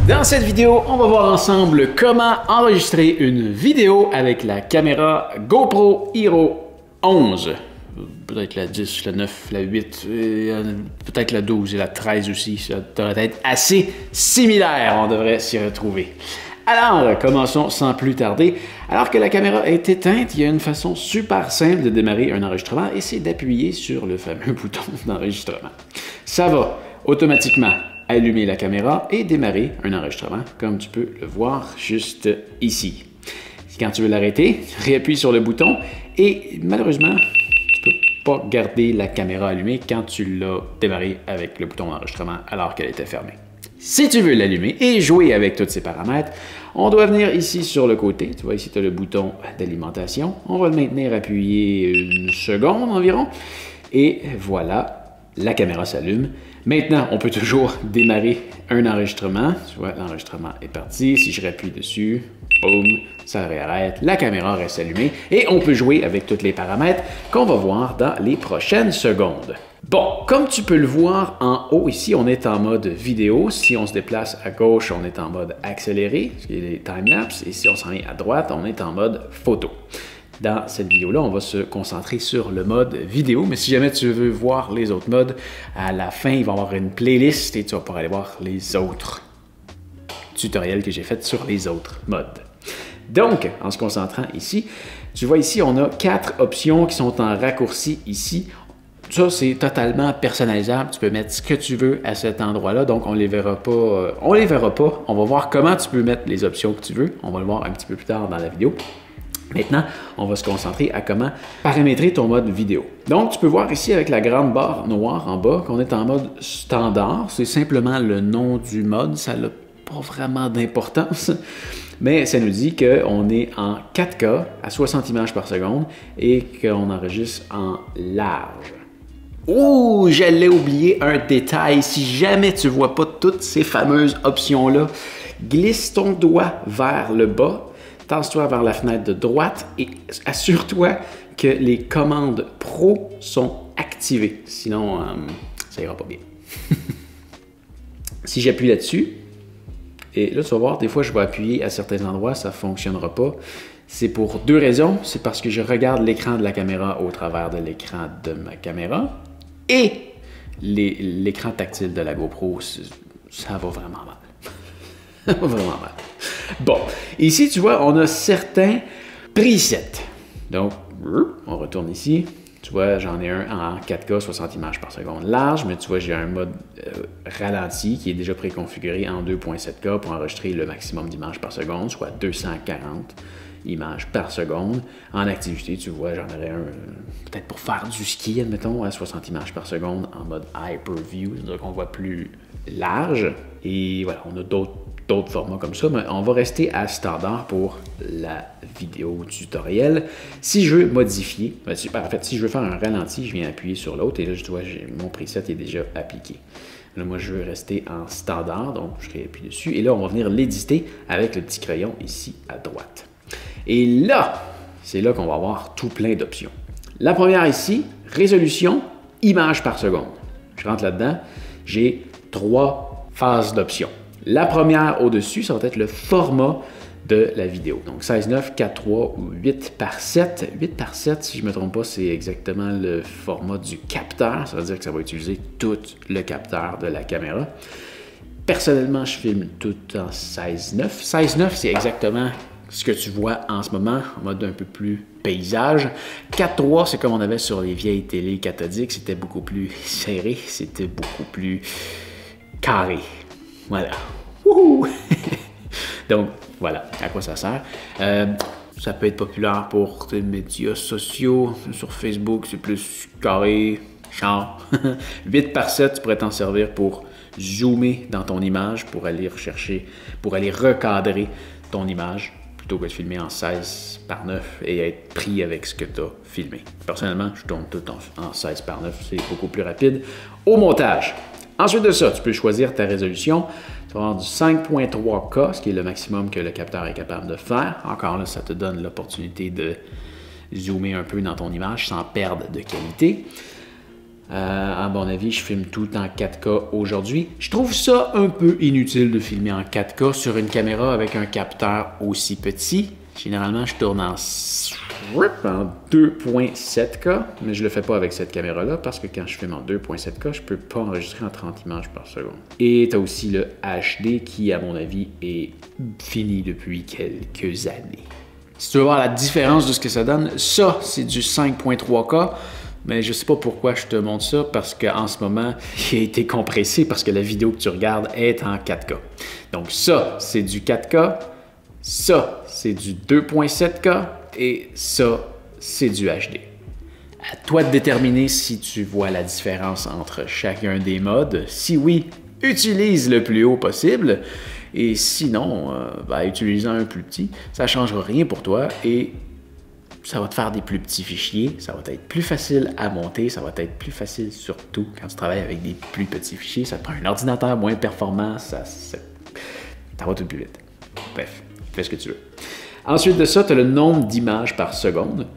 Dans cette vidéo, on va voir ensemble comment enregistrer une vidéo avec la caméra GoPro Hero 11. Peut-être la 10, la 9, la 8, peut-être la 12 et la 13 aussi. Ça devrait être assez similaire, on devrait s'y retrouver. Alors, commençons sans plus tarder. Alors que la caméra est éteinte, il y a une façon super simple de démarrer un enregistrement et c'est d'appuyer sur le fameux bouton d'enregistrement. Ça va automatiquement allumer la caméra et démarrer un enregistrement, comme tu peux le voir juste ici. Quand tu veux l'arrêter, réappuie sur le bouton et malheureusement, tu ne peux pas garder la caméra allumée quand tu l'as démarré avec le bouton d'enregistrement alors qu'elle était fermée. Si tu veux l'allumer et jouer avec tous ces paramètres, on doit venir ici sur le côté. Tu vois, ici, tu as le bouton d'alimentation. On va le maintenir appuyé une seconde environ. Et voilà, la caméra s'allume. Maintenant, on peut toujours démarrer un enregistrement. Tu vois, l'enregistrement est parti. Si je rappuie dessus, boum, ça réarrête. La caméra reste allumée. Et on peut jouer avec tous les paramètres qu'on va voir dans les prochaines secondes. Bon, comme tu peux le voir en haut ici, on est en mode vidéo. Si on se déplace à gauche, on est en mode accéléré, ce qui est les time-lapse. Et si on s'en vient à droite, on est en mode photo. Dans cette vidéo-là, on va se concentrer sur le mode vidéo, mais si jamais tu veux voir les autres modes, à la fin, il va y avoir une playlist et tu vas pouvoir aller voir les autres tutoriels que j'ai faits sur les autres modes. Donc, en se concentrant ici, tu vois ici, on a 4 options qui sont en raccourci ici. Ça, c'est totalement personnalisable. Tu peux mettre ce que tu veux à cet endroit-là. Donc, on les verra pas. On va voir comment tu peux mettre les options que tu veux. On va le voir un petit peu plus tard dans la vidéo. Maintenant, on va se concentrer à comment paramétrer ton mode vidéo. Donc, tu peux voir ici avec la grande barre noire en bas qu'on est en mode standard. C'est simplement le nom du mode. Ça n'a pas vraiment d'importance. Mais ça nous dit qu'on est en 4K à 60 images par seconde et qu'on enregistre en large. Oh, j'allais oublier un détail. Si jamais tu ne vois pas toutes ces fameuses options-là, glisse ton doigt vers le bas, tasse-toi vers la fenêtre de droite et assure-toi que les commandes Pro sont activées. Sinon, ça ira pas bien. Si j'appuie là-dessus, et là, tu vas voir, des fois, je vais appuyer à certains endroits, ça ne fonctionnera pas. C'est pour 2 raisons. C'est parce que je regarde l'écran de la caméra au travers de l'écran de ma caméra et l'écran tactile de la GoPro, ça va vraiment mal. Vraiment mal. Bon, ici, tu vois, on a certains presets. Donc, on retourne ici. Tu vois, j'en ai un en 4K, 60 images par seconde large, mais tu vois, j'ai un mode ralenti qui est déjà préconfiguré en 2.7K pour enregistrer le maximum d'images par seconde, soit 240 images par seconde. En activité, tu vois, j'en aurais un peut-être pour faire du ski, admettons, à 60 images par seconde en mode Hyperview, c'est-à-dire qu'on voit plus large. Et voilà, on a d'autres formats comme ça, mais on va rester à standard pour la vidéo tutoriel. Si je veux modifier, en fait, si je veux faire un ralenti, je viens appuyer sur l'autre et là, je vois, mon preset est déjà appliqué. Là, moi, je veux rester en standard, donc je réappuie dessus. Et là, on va venir l'éditer avec le petit crayon ici à droite. Et là, c'est là qu'on va avoir tout plein d'options. La première ici, résolution, images par seconde. Je rentre là-dedans, j'ai 3 phases d'options. La première au-dessus, ça va être le format de la vidéo. Donc 16:9, 4:3 ou 8:7. 8:7, si je ne me trompe pas, c'est exactement le format du capteur. Ça veut dire que ça va utiliser tout le capteur de la caméra. Personnellement, je filme tout en 16:9. 16:9, c'est exactement ce que tu vois en ce moment, en mode un peu plus paysage. 4:3, c'est comme on avait sur les vieilles télé cathodiques. C'était beaucoup plus serré, c'était beaucoup plus carré. Voilà. Wouhou! Donc, voilà à quoi ça sert. Ça peut être populaire pour tes médias sociaux. Sur Facebook, c'est plus carré, genre. 8:7, tu pourrais t'en servir pour zoomer dans ton image, pour aller rechercher, pour aller recadrer ton image, plutôt que de filmer en 16:9 et être pris avec ce que tu as filmé. Personnellement, je tourne tout en 16:9, c'est beaucoup plus rapide au montage. Ensuite de ça, tu peux choisir ta résolution. Tu vas avoir du 5.3K, ce qui est le maximum que le capteur est capable de faire. Encore là, ça te donne l'opportunité de zoomer un peu dans ton image sans perdre de qualité. À mon avis, je filme tout en 4K aujourd'hui. Je trouve ça un peu inutile de filmer en 4K sur une caméra avec un capteur aussi petit. Généralement, je tourne en 2.7K, mais je le fais pas avec cette caméra-là parce que quand je filme en 2.7K, je peux pas enregistrer en 30 images par seconde. Et tu as aussi le HD qui, à mon avis, est fini depuis quelques années. Si tu veux voir la différence de ce que ça donne, ça, c'est du 5.3K. Mais je sais pas pourquoi je te montre ça, parce qu'en ce moment, il a été compressé parce que la vidéo que tu regardes est en 4K. Donc ça, c'est du 4K, ça, c'est du 2.7K et ça, c'est du HD. À toi de déterminer si tu vois la différence entre chacun des modes. Si oui, utilise le plus haut possible. Et sinon, utilisant un plus petit, ça ne changera rien pour toi et ça va te faire des plus petits fichiers, ça va être plus facile à monter, ça va être plus facile surtout quand tu travailles avec des plus petits fichiers. Ça te prend un ordinateur moins performant, ça va tout plus vite. Bref, fais ce que tu veux. Ensuite de ça, tu as le nombre d'images par seconde.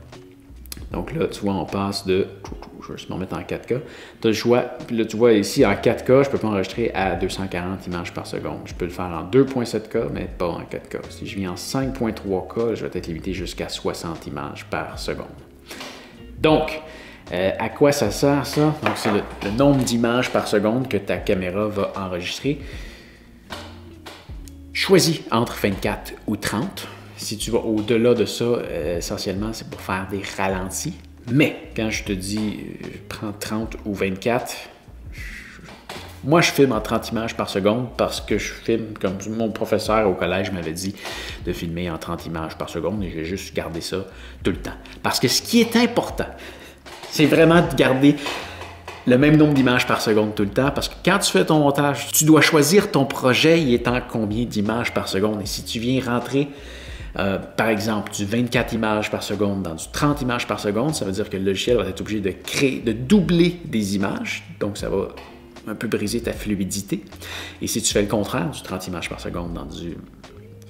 Donc là, tu vois, on passe de... Je vais juste me remettre en 4K. Tu as le choix. Puis là, tu vois ici, en 4K, je ne peux pas enregistrer à 240 images par seconde. Je peux le faire en 2.7K, mais pas en 4K. Si je viens en 5.3K, je vais être limité jusqu'à 60 images par seconde. Donc, à quoi ça sert, ça? Donc, c'est le nombre d'images par seconde que ta caméra va enregistrer. Choisis entre 24 ou 30. Si tu vas au-delà de ça, essentiellement, c'est pour faire des ralentis. Mais quand je te dis prends 30 ou 24, moi je filme en 30 images par seconde parce que je filme comme mon professeur au collège m'avait dit de filmer en 30 images par seconde et j'ai juste gardé ça tout le temps. Parce que ce qui est important, c'est vraiment de garder le même nombre d'images par seconde tout le temps parce que quand tu fais ton montage, tu dois choisir ton projet, il est en combien d'images par seconde. Et si tu viens rentrer par exemple, du 24 images par seconde dans du 30 images par seconde, ça veut dire que le logiciel va être obligé de doubler des images, donc ça va un peu briser ta fluidité. Et si tu fais le contraire, du 30 images par seconde dans du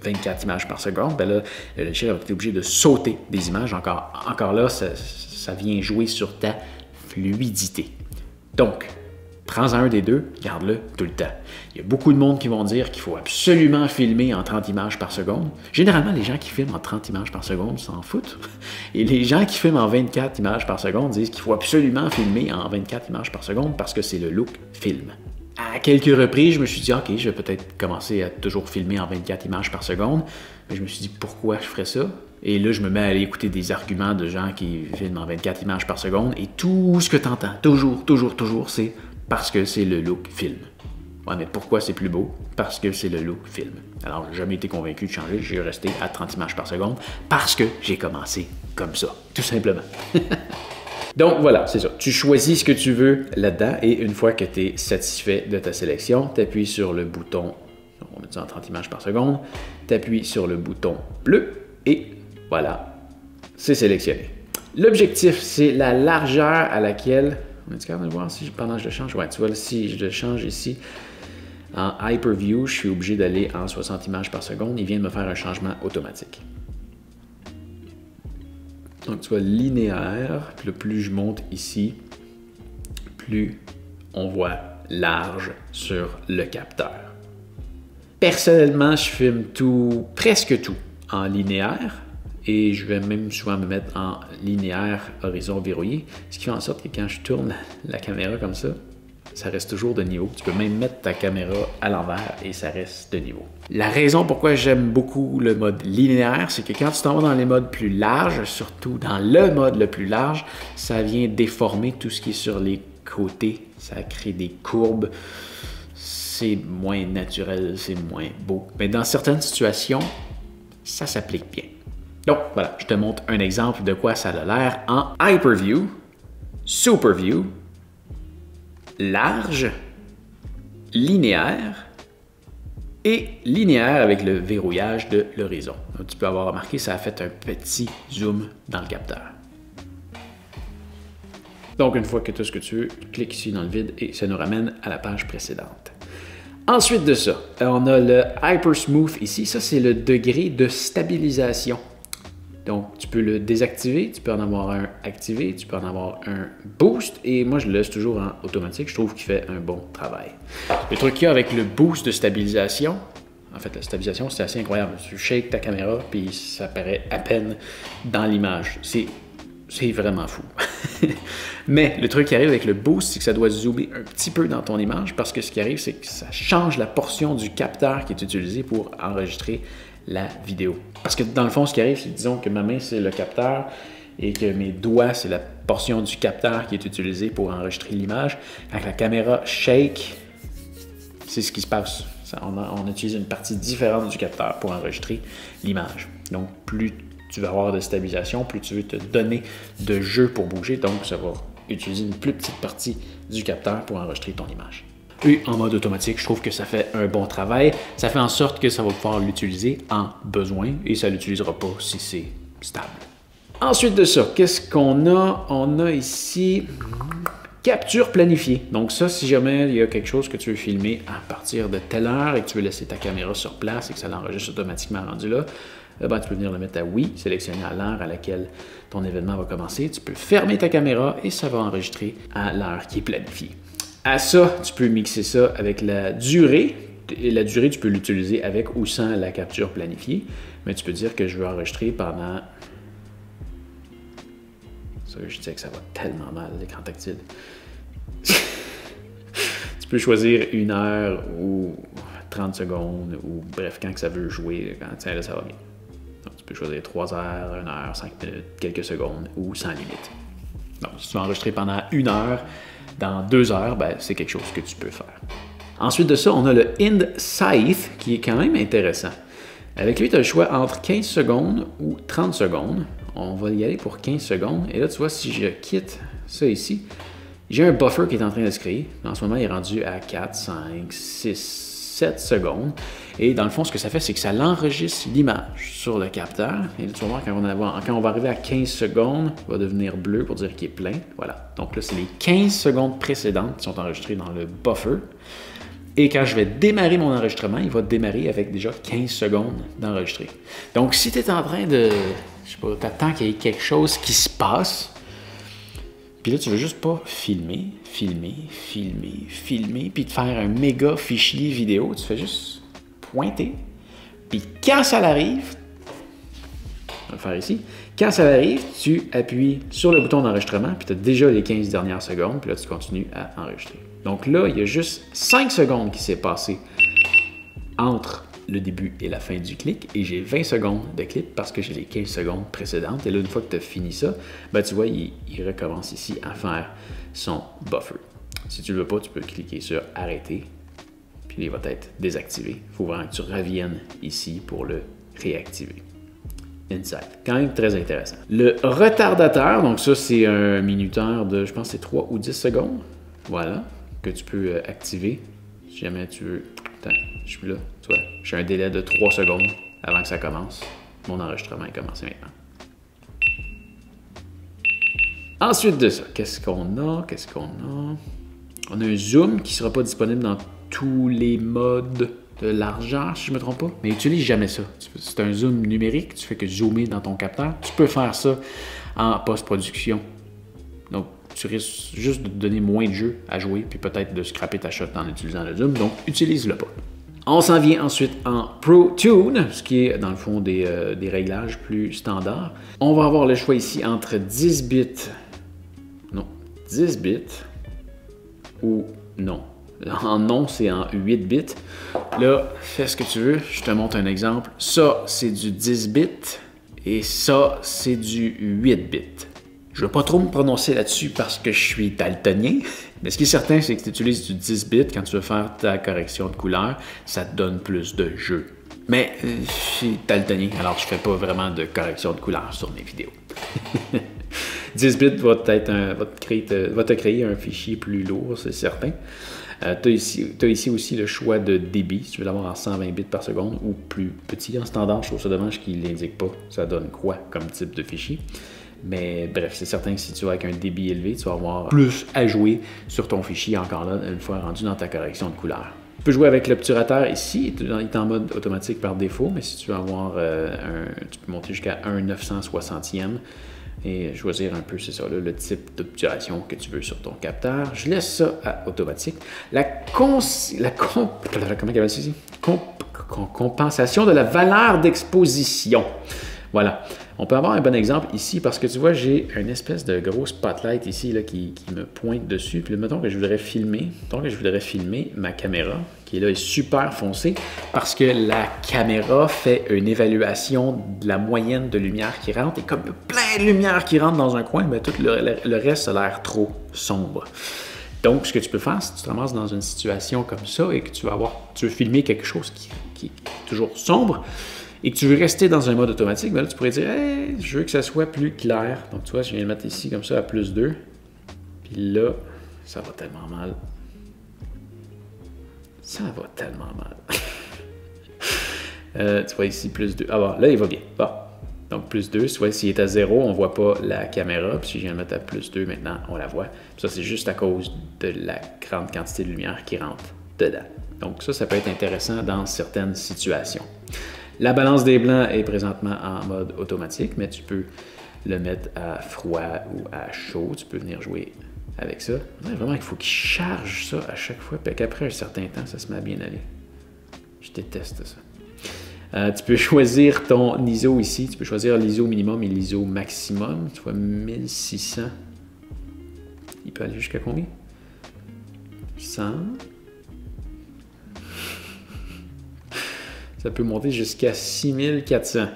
24 images par seconde, ben là, le logiciel va être obligé de sauter des images. Encore là, ça vient jouer sur ta fluidité. Donc, prends-en un des deux, garde-le tout le temps. Il y a beaucoup de monde qui vont dire qu'il faut absolument filmer en 30 images par seconde. Généralement, les gens qui filment en 30 images par seconde s'en foutent. Et les gens qui filment en 24 images par seconde disent qu'il faut absolument filmer en 24 images par seconde parce que c'est le look film. À quelques reprises, je me suis dit, OK, je vais peut-être commencer à toujours filmer en 24 images par seconde. Mais je me suis dit, pourquoi je ferais ça? Et là, je me mets à aller écouter des arguments de gens qui filment en 24 images par seconde. Et tout ce que tu entends, toujours, c'est parce que c'est le look film. Ouais, mais pourquoi c'est plus beau? Parce que c'est le look film. Alors, j'ai jamais été convaincu de changer, j'ai resté à 30 images par seconde parce que j'ai commencé comme ça, tout simplement. Donc voilà, c'est ça. Tu choisis ce que tu veux là-dedans et une fois que tu es satisfait de ta sélection, tu appuies sur le bouton, on va mettre ça en 30 images par seconde, tu appuies sur le bouton bleu et voilà, c'est sélectionné. L'objectif, c'est la largeur à laquelle... On est capable de voir si pendant que je le change? Ouais, tu vois, si je le change ici en Hyperview, je suis obligé d'aller en 60 images par seconde. Il vient de me faire un changement automatique. Donc, tu vois, linéaire. Puis là, plus je monte ici, plus on voit large sur le capteur. Personnellement, je filme presque tout en linéaire. Et je vais même souvent me mettre en linéaire horizon verrouillé, ce qui fait en sorte que quand je tourne la caméra comme ça, ça reste toujours de niveau. Tu peux même mettre ta caméra à l'envers et ça reste de niveau. La raison pourquoi j'aime beaucoup le mode linéaire, c'est que quand tu t'en vas dans les modes plus larges, surtout dans le mode le plus large, ça vient déformer tout ce qui est sur les côtés. Ça crée des courbes. C'est moins naturel, c'est moins beau. Mais dans certaines situations, ça s'applique bien. Donc, voilà, je te montre un exemple de quoi ça a l'air en Hyperview, Superview, large, linéaire et linéaire avec le verrouillage de l'horizon. Tu peux avoir remarqué, ça a fait un petit zoom dans le capteur. Donc, une fois que tu as ce que tu veux, clique ici dans le vide et ça nous ramène à la page précédente. Ensuite de ça, on a le Hyper Smooth ici. Ça, c'est le degré de stabilisation. Donc, tu peux le désactiver, tu peux en avoir un activé, tu peux en avoir un boost. Et moi, je le laisse toujours en automatique. Je trouve qu'il fait un bon travail. Le truc qu'il y a avec le boost de stabilisation, en fait, la stabilisation, c'est assez incroyable. Tu shakes ta caméra, puis ça paraît à peine dans l'image. C'est vraiment fou. Mais le truc qui arrive avec le boost, c'est que ça doit zoomer un petit peu dans ton image parce que ce qui arrive, c'est que ça change la portion du capteur qui est utilisé pour enregistrer la vidéo. Parce que dans le fond, ce qui arrive, c'est disons que ma main, c'est le capteur et que mes doigts, c'est la portion du capteur qui est utilisée pour enregistrer l'image. Quand la caméra shake, c'est ce qui se passe. On utilise une partie différente du capteur pour enregistrer l'image. Donc, plus tu vas avoir de stabilisation, plus tu veux te donner de jeu pour bouger. Donc, ça va utiliser une plus petite partie du capteur pour enregistrer ton image. Et en mode automatique, je trouve que ça fait un bon travail. Ça fait en sorte que ça va pouvoir l'utiliser en besoin et ça ne l'utilisera pas si c'est stable. Ensuite de ça, qu'est-ce qu'on a? On a ici capture planifiée. Donc ça, si jamais il y a quelque chose que tu veux filmer à partir de telle heure et que tu veux laisser ta caméra sur place et que ça l'enregistre automatiquement rendu là, ben, tu peux venir le mettre à oui, sélectionner à l'heure à laquelle ton événement va commencer. Tu peux fermer ta caméra et ça va enregistrer à l'heure qui est planifiée. À ça, tu peux mixer ça avec la durée. Et la durée, tu peux l'utiliser avec ou sans la capture planifiée. Mais tu peux dire que je veux enregistrer pendant... Ça, je sais que ça va tellement mal, l'écran tactile. Tu peux choisir 1 heure ou 30 secondes ou bref, quand que ça veut jouer, quand tiens, là, ça va bien. Donc, tu peux choisir 3 heures, 1 heure, 5 minutes, quelques secondes ou sans limite. Donc, si tu veux enregistrer pendant 1 heure, dans 2 heures, ben, c'est quelque chose que tu peux faire. Ensuite de ça, on a le End Scythe qui est quand même intéressant. Avec lui, tu as le choix entre 15 secondes ou 30 secondes. On va y aller pour 15 secondes. Et là, tu vois, si je quitte ça ici, j'ai un buffer qui est en train de se créer. En ce moment, il est rendu à 4, 5, 6, 7 secondes. Et dans le fond, ce que ça fait, c'est que ça l'enregistre l'image sur le capteur. Et là, tu vas voir, quand on va arriver à 15 secondes, il va devenir bleu pour dire qu'il est plein. Voilà. Donc là, c'est les 15 secondes précédentes qui sont enregistrées dans le buffer. Et quand je vais démarrer mon enregistrement, il va démarrer avec déjà 15 secondes d'enregistrer. Donc, si tu es en train de... Je sais pas, tu attends qu'il y ait quelque chose qui se passe, puis là, tu veux juste pas filmer, puis te faire un méga fichier vidéo. Tu fais juste pointer. Puis quand ça arrive, on va le faire ici, quand ça arrive, tu appuies sur le bouton d'enregistrement, puis tu as déjà les 15 dernières secondes, puis là, tu continues à enregistrer. Donc là, il y a juste 5 secondes qui s'est passé entre le début et la fin du clic, et j'ai 20 secondes de clip parce que j'ai les 15 secondes précédentes. Et là, une fois que tu as fini ça, ben, tu vois, il recommence ici à faire son buffer. Si tu ne le veux pas, tu peux cliquer sur « Arrêter », puis il va être désactivé. Il faut vraiment que tu reviennes ici pour le réactiver. Insight. Quand même très intéressant. Le retardateur, donc ça, c'est un minuteur de, je pense, c'est 3 ou 10 secondes. Voilà, que tu peux activer si jamais tu veux. Attends, je suis là, tu vois, j'ai un délai de 3 secondes avant que ça commence. Mon enregistrement est commencé maintenant. Ensuite de ça, qu'est-ce qu'on a? On a un zoom qui ne sera pas disponible dans tous les modes de largeur, si je ne me trompe pas, mais utilise jamais ça. C'est un zoom numérique, tu fais que zoomer dans ton capteur. Tu peux faire ça en post-production. Donc, tu risques juste de te donner moins de jeu à jouer, puis peut-être de scraper ta shot en utilisant le zoom, donc utilise-le pas. On s'en vient ensuite en Pro Tune, ce qui est dans le fond des réglages plus standards. On va avoir le choix ici entre 10 bits ou non. En non, c'est en 8 bits. Là, fais ce que tu veux, je te montre un exemple. Ça, c'est du 10 bits et ça, c'est du 8 bits. Je ne vais pas trop me prononcer là-dessus parce que je suis daltonien, mais ce qui est certain, c'est que tu utilises du 10 bits quand tu veux faire ta correction de couleur, ça te donne plus de jeu. Mais je suis daltonien, alors je ne fais pas vraiment de correction de couleur sur mes vidéos. 10 bits va te créer un fichier plus lourd, c'est certain. Tu as ici aussi le choix de débit, si tu veux l'avoir en 120 bits par seconde ou plus petit en standard. Je trouve ça dommage qu'il n'indique pas ça donne quoi comme type de fichier. Mais bref, c'est certain que si tu vas avec un débit élevé, tu vas avoir plus à jouer sur ton fichier encore là, une fois rendu dans ta correction de couleur. Tu peux jouer avec l'obturateur ici, il est en mode automatique par défaut, mais si tu veux avoir tu peux monter jusqu'à 1/960e et choisir un peu, c'est ça, là, le type d'obturation que tu veux sur ton capteur. Je laisse ça à automatique. Compensation de la valeur d'exposition. Voilà. On peut avoir un bon exemple ici parce que tu vois, j'ai une espèce de gros spotlight ici là, qui me pointe dessus. Puis mettons que je voudrais filmer, ma caméra, qui est là, est super foncée parce que la caméra fait une évaluation de la moyenne de lumière qui rentre. Et comme plein de lumière qui rentre dans un coin, bien, tout le reste a l'air trop sombre. Donc, ce que tu peux faire, si tu te ramasses dans une situation comme ça et que tu veux filmer quelque chose qui est toujours sombre, et que tu veux rester dans un mode automatique, bien là, tu pourrais dire hey, je veux que ça soit plus clair. Donc, tu vois, je viens de mettre ici comme ça à +2. Puis là, ça va tellement mal. Ça va tellement mal. Tu vois ici +2. Ah bon, là, il va bien. Bon. Donc, +2. Tu vois, s'il est à 0, on ne voit pas la caméra. Puis si je viens de mettre à +2, maintenant, on la voit. Puis ça, c'est juste à cause de la grande quantité de lumière qui rentre dedans. Donc, ça peut être intéressant dans certaines situations. La balance des blancs est présentement en mode automatique, mais tu peux le mettre à froid ou à chaud. Tu peux venir jouer avec ça. Vraiment, il faut qu'il charge ça à chaque fois, puis qu'après un certain temps, ça se met à bien aller. Je déteste ça. Tu peux choisir ton ISO ici. Tu peux choisir l'ISO minimum et l'ISO maximum. Tu vois, 1600. Il peut aller jusqu'à combien? 100. Ça peut monter jusqu'à 6400.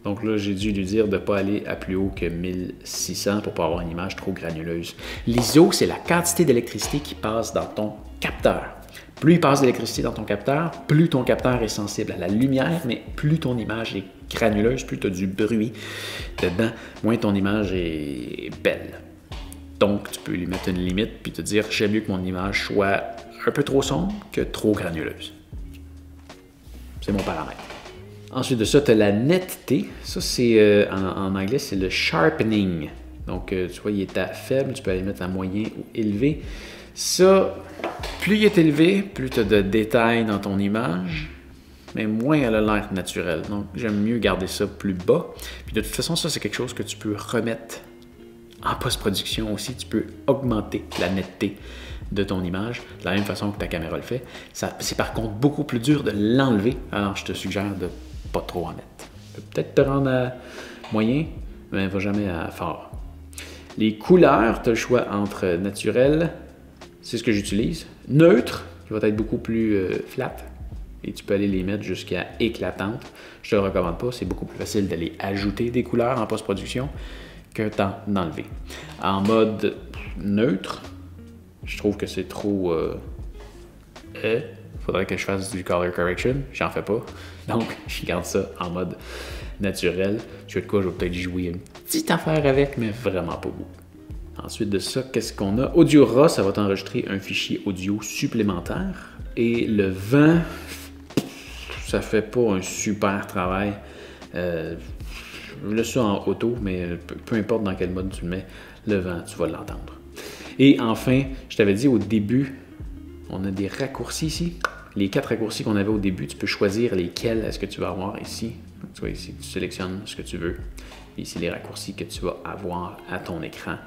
Donc là, j'ai dû lui dire de ne pas aller à plus haut que 1600 pour ne pas avoir une image trop granuleuse. L'ISO, c'est la quantité d'électricité qui passe dans ton capteur. Plus il passe d'électricité dans ton capteur, plus ton capteur est sensible à la lumière, mais plus ton image est granuleuse, plus tu as du bruit dedans, moins ton image est belle. Donc, tu peux lui mettre une limite puis te dire j'aime mieux que mon image soit un peu trop sombre que trop granuleuse. C'est mon paramètre. Ensuite de ça, tu as la netteté. Ça, c'est en anglais, c'est le sharpening. Donc, tu vois, il est à faible. Tu peux aller mettre à moyen ou élevé. Ça, plus il est élevé, plus tu as de détails dans ton image, mais moins elle a l'air naturelle. Donc, j'aime mieux garder ça plus bas. Puis de toute façon, ça, c'est quelque chose que tu peux remettre en post-production aussi. Tu peux augmenter la netteté de ton image, de la même façon que ta caméra le fait. C'est par contre beaucoup plus dur de l'enlever, alors je te suggère de pas trop en mettre. Tu peux peut-être te rendre à moyen, mais va jamais à fort. Les couleurs, tu as le choix entre naturel, c'est ce que j'utilise, neutre, qui va être beaucoup plus flat, et tu peux aller les mettre jusqu'à éclatante. Je te le recommande pas, c'est beaucoup plus facile d'aller ajouter des couleurs en post-production que d'en enlever. En mode neutre, je trouve que c'est trop... faudrait que je fasse du color correction. J'en fais pas. Donc, je garde ça en mode naturel. Je vais peut-être jouer une petite affaire avec, mais vraiment pas beaucoup. Ensuite de ça, qu'est-ce qu'on a? Audio RAW, ça va t'enregistrer un fichier audio supplémentaire. Et le vent, ça fait pas un super travail. Je laisse ça en auto, mais peu importe dans quel mode tu le mets, le vent, tu vas l'entendre. Et enfin, je t'avais dit au début, on a des raccourcis ici. Les 4 raccourcis qu'on avait au début, tu peux choisir lesquels est-ce que tu vas avoir ici. Tu vois ici, tu sélectionnes ce que tu veux. Et ici, les raccourcis que tu vas avoir à ton écran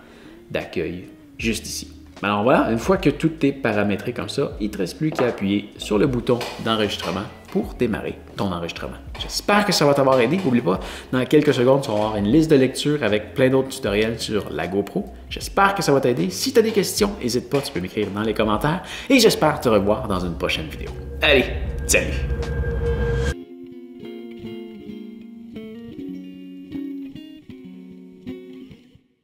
d'accueil, juste ici. Alors voilà, une fois que tout est paramétré comme ça, il ne te reste plus qu'à appuyer sur le bouton d'enregistrement pour démarrer ton enregistrement. J'espère que ça va t'avoir aidé. N'oublie pas, dans quelques secondes, tu vas avoir une liste de lecture avec plein d'autres tutoriels sur la GoPro. J'espère que ça va t'aider. Si tu as des questions, n'hésite pas, tu peux m'écrire dans les commentaires et j'espère te revoir dans une prochaine vidéo. Allez, salut!